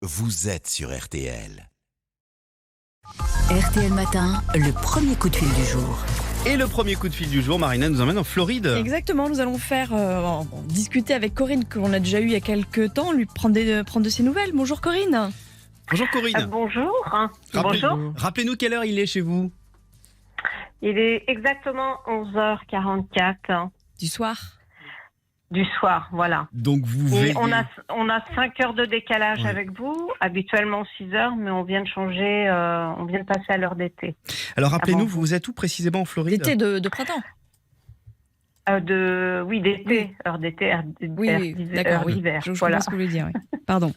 vous êtes sur RTL. RTL Matin, le premier coup de fil du jour. Et le premier coup de fil du jour, Marina nous emmène en Floride. Exactement, nous allons discuter avec Corinne, qu'on a déjà eu il y a quelques temps, lui prendre de ses nouvelles. Bonjour Corinne. Bonjour Corinne. Bonjour. Bonjour. Rappelez-nous quelle heure il est chez vous. Il est exactement 11h44 Du soir. du soir, voilà. Donc vous Et veillez. on a 5 heures de décalage avec vous, habituellement 6 heures, mais on vient de changer, on vient de passer à l'heure d'été. Alors rappelez-nous, Avant. vous êtes où précisément en Floride? L'été de printemps. D'été, Oui. heure d'été, Oui, d'accord, oui. d'hiver, Je voilà. comprends ce que vous voulez dire, oui. Pardon.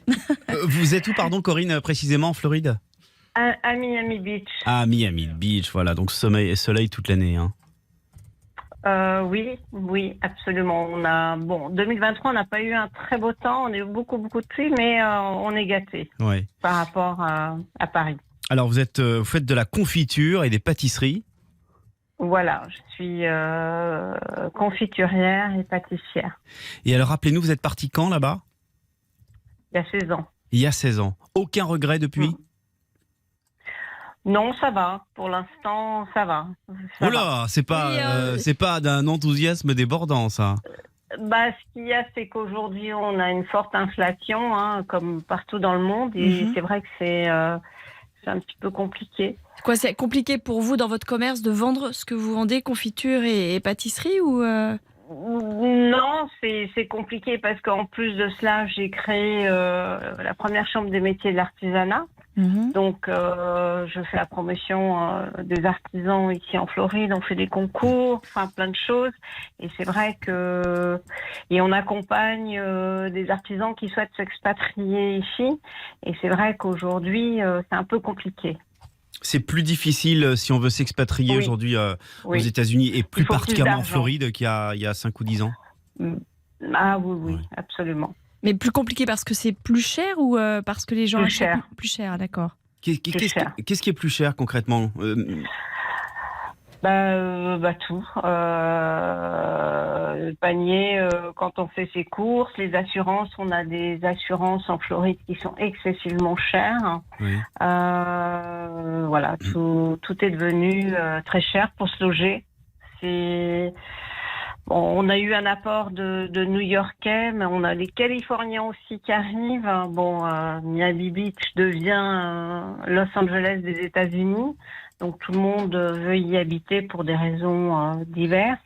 Vous êtes où, pardon Corinne, précisément en Floride? À Miami Beach. Ah, Miami Beach, voilà, donc soleil toute l'année. Hein. Oui, absolument. 2023, on n'a pas eu un très beau temps, on a eu beaucoup de pluie, mais on est gâtés Ouais. par rapport à Paris. Alors vous faites de la confiture et des pâtisseries. Voilà, je suis confiturière et pâtissière. Et alors rappelez-nous, vous êtes parti quand là-bas? Il y a 16 ans. Il y a 16 ans. Aucun regret depuis? Non, ça va. Pour l'instant, ça va. Ça Oh là, c'est pas, Oui, c'est pas d'un enthousiasme débordant, ça. va. Ce qu'il y a, c'est qu'aujourd'hui, on a une forte inflation, comme partout dans le monde. Et c'est vrai que c'est un petit peu compliqué. Quoi, c'est compliqué pour vous dans votre commerce de vendre ce que vous vendez, confiture et pâtisserie ou Non, c'est compliqué parce qu'en plus de cela, j'ai créé la première chambre des métiers de l'artisanat. Donc, je fais la promotion des artisans ici en Floride. On fait des concours, enfin plein de choses. Et c'est vrai et on accompagne des artisans qui souhaitent s'expatrier ici. Et c'est vrai qu'aujourd'hui, c'est un peu compliqué. C'est plus difficile si on veut s'expatrier Oui. aujourd'hui aux Oui. États-Unis et plus Il faut plus particulièrement en d'argent. Floride qu'il y a 5 ou 10 ans. Ah oui, Ouais. absolument. Mais plus compliqué parce que c'est plus cher ou parce que les gens Plus achètent cher. plus cher, d'accord. Qu'est-ce qui est plus cher concrètement? Tout. Le panier, quand on fait ses courses, les assurances, on a des assurances en Floride qui sont excessivement chères. Oui. Voilà, tout est devenu très cher pour se loger. On a eu un apport de New-Yorkais, mais on a les Californiens aussi qui arrivent. Miami Beach devient Los Angeles des États-Unis. Donc tout le monde veut y habiter pour des raisons diverses,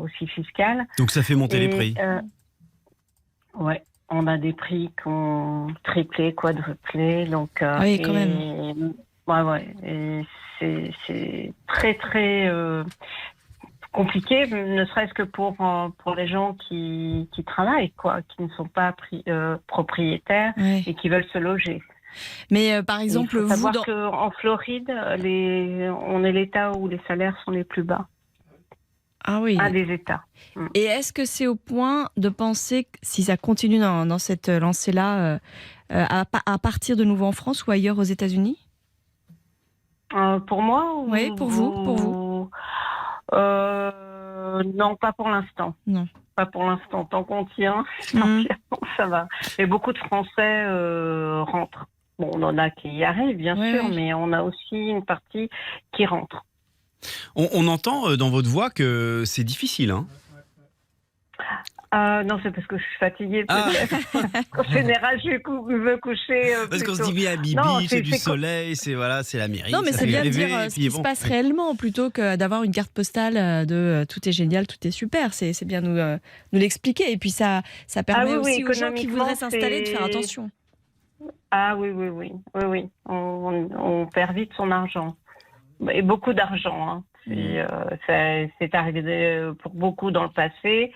aussi fiscales. Donc ça fait monter les prix. Ouais, on a des prix qui ont triplé, quadruplé. Donc, Oui, quand même. Et c'est très compliqué, ne serait-ce que pour les gens qui travaillent, qui ne sont pas propriétaires Ouais. et qui veulent se loger. Mais par exemple, Il faut vous savoir qu'en Floride, on est l'État où les salaires sont les plus bas. Ah oui. Un des États. Et est-ce que c'est au point de penser que si ça continue dans cette lancée-là, à partir de nouveau en France ou ailleurs aux États-Unis? Pour moi Oui, pour vous. Non, pas pour l'instant. Non. Pas pour l'instant. Tant qu'on tient, ça va. Et beaucoup de Français rentrent. Bon, on en a qui y arrivent, bien sûr, Oui. mais on a aussi une partie qui rentre. On entend dans votre voix que c'est difficile. Hein. Non, c'est parce que je suis fatiguée, Ah. peut-être. En général, je veux coucher Parce qu'on se plutôt. dit Miami Non, Beach, c'est- c'est du c'est soleil, c'est l'Amérique. Non, mais ça c'est fait bien de rêver, dire et ce puis qui se passe réellement plutôt que d'avoir une carte postale de tout est génial, tout est super. C'est bien nous l'expliquer. Et puis ça permet oui, aussi aux gens qui économiquement, voudraient s'installer de faire attention. Ah oui. On perd vite son argent. Et beaucoup d'argent. Hein. C'est arrivé pour beaucoup dans le passé.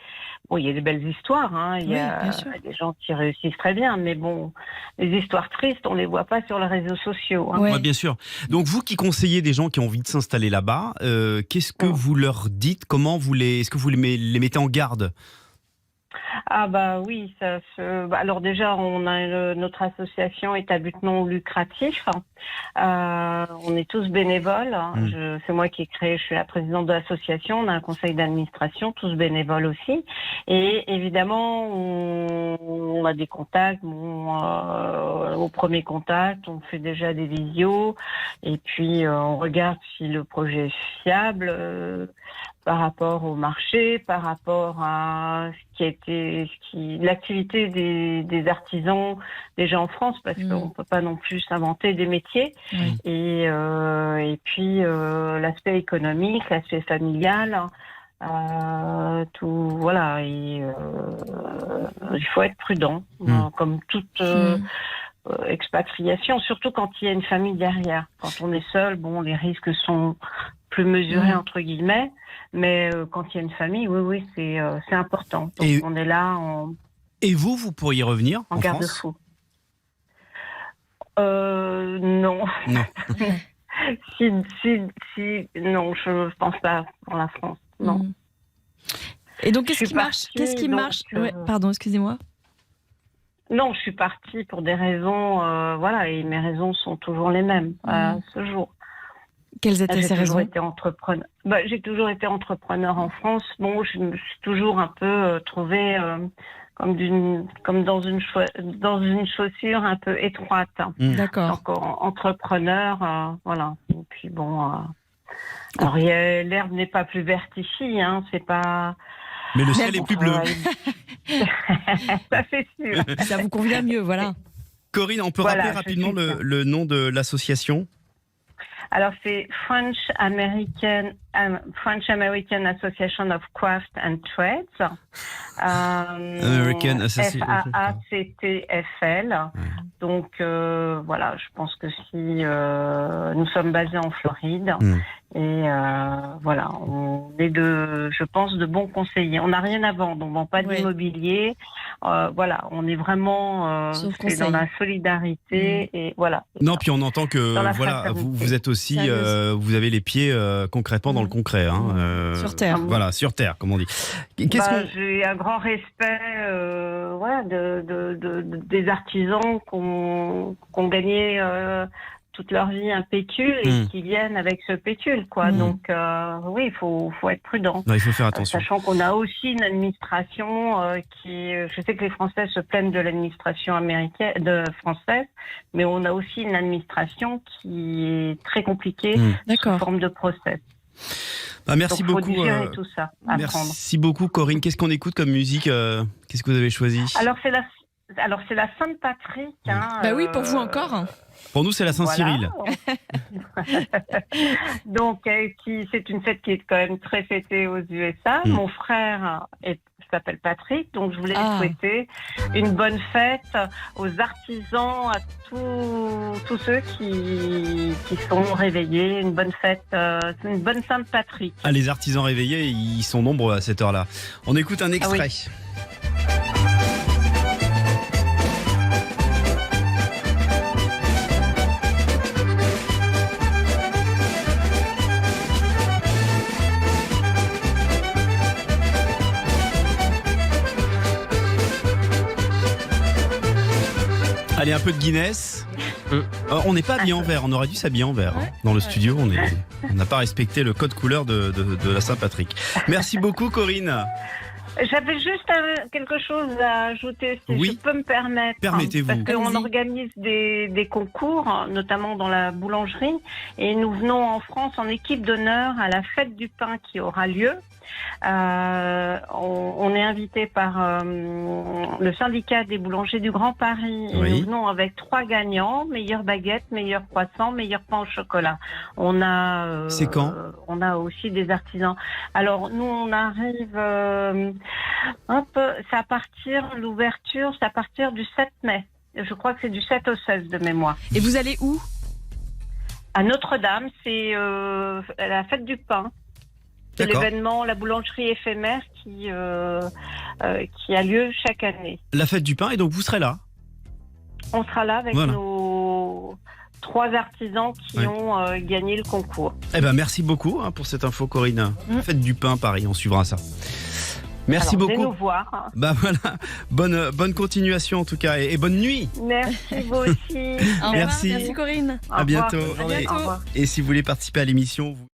Bon, il y a des belles histoires. Hein. Il y a bien sûr. des gens qui réussissent très bien. Mais bon, les histoires tristes, on les voit pas sur les réseaux sociaux. Hein. Ouais. Ouais, bien sûr. Donc vous qui conseillez des gens qui ont envie de s'installer là-bas, qu'est-ce que vous leur dites? Est-ce que vous les mettez en garde? Ah bah oui, alors déjà on a notre association est à but non lucratif. On est tous bénévoles. C'est moi qui ai créé, je suis la présidente de l'association. On a un conseil d'administration, tous bénévoles aussi. Et évidemment on a des contacts. Au premier contact, on fait déjà des visios et puis on regarde si le projet est fiable. Par rapport au marché, par rapport à l'activité des artisans déjà en France, parce qu'on peut pas non plus s'inventer des métiers. Et puis l'aspect économique, l'aspect familial, tout voilà. Et il faut être prudent, comme toute expatriation, surtout quand il y a une famille derrière. Quand on est seul, bon, les risques sont plus mesurés entre guillemets. Mais quand il y a une famille, oui, c'est important. Donc on est là Et vous pourriez revenir en garde-fou. Non. Non, je pense pas pour la France. Non. Et donc qu'est-ce qui marche Ouais, pardon, excusez-moi. Non, je suis partie pour des raisons, et mes raisons sont toujours les mêmes à ce jour. Quelles étaient ces raisons ? J'ai toujours été entrepreneur en France. Bon, je me suis toujours un peu trouvée comme dans une chaussure un peu étroite. D'accord. Donc entrepreneur, voilà. Et puis bon, alors l'herbe n'est pas plus verte ici, c'est pas. Mais le ciel est plus bleu. Ça c'est sûr. Ça vous convient mieux, voilà. Corinne, on peut rappeler rapidement le nom de l'association ? Alors, c'est French American Association of Craft and Trades. American Association. FAACTFL. Donc, je pense que si nous sommes basés en Floride et on est je pense, de bons conseillers. On n'a rien à vendre, on ne vend pas d'immobilier. On est vraiment dans la solidarité et voilà. Non, puis on entend que vous êtes aussi, vous avez les pieds concrètement dans le concret. Sur terre. Voilà, sur terre, comme on dit. J'ai un grand respect des artisans qui ont gagné toute leur vie un pécule et qui viennent avec ce pécule, quoi. Donc, il faut être prudent. Non, il faut faire attention. Sachant qu'on a aussi une administration je sais que les Français se plaignent de l'administration française, mais on a aussi une administration qui est très compliquée sous forme de process. Merci beaucoup. Faut digérer tout ça, merci beaucoup, Corinne. Qu'est-ce qu'on écoute comme musique Qu'est-ce que vous avez choisi ? Alors c'est la Saint-Patrick. Oui, pour vous encore. Pour nous, c'est la Saint-Cyril. Donc, c'est une fête qui est quand même très fêtée aux USA. Mon frère s'appelle Patrick, donc je voulais lui souhaiter une bonne fête aux artisans, à tous ceux qui sont réveillés. Une bonne fête, une bonne Sainte-Patrick. Les artisans réveillés, ils sont nombreux à cette heure-là. On écoute un extrait. Allez, un peu de Guinness. On n'est pas habillé en vert, on aurait dû s'habiller en vert dans le studio. On n'a pas respecté le code couleur de la Saint-Patrick. Merci beaucoup, Corinne. J'avais juste quelque chose à ajouter, si je peux me permettre. Permettez-vous. Parce qu'on organise des concours, notamment dans la boulangerie, et nous venons en France en équipe d'honneur à la fête du pain qui aura lieu. On est invité par le syndicat des boulangers du Grand Paris. Et nous venons avec 3 gagnants: meilleure baguette, meilleur croissant, meilleur pain au chocolat. C'est quand ? On a aussi des artisans. Alors nous, on arrive c'est à partir du 7 mai. Je crois que c'est du 7 au 16 de mémoire. Et vous allez où ? À Notre-Dame, c'est la fête du pain. C'est l'événement, la boulangerie éphémère qui a lieu chaque année. La fête du pain, et donc vous serez là ? On sera là avec nos 3 artisans qui ont gagné le concours. Merci beaucoup pour cette info, Corinne. Fête du pain, Paris, on suivra ça. Merci Alors, venez beaucoup. nous voir. Bah voilà, bonne continuation en tout cas et bonne nuit. Merci, vous aussi. Au revoir. Merci. Merci Corinne. Au À revoir. bientôt. Bonne journée. À bientôt. Au revoir. Et si vous voulez participer à l'émission, vous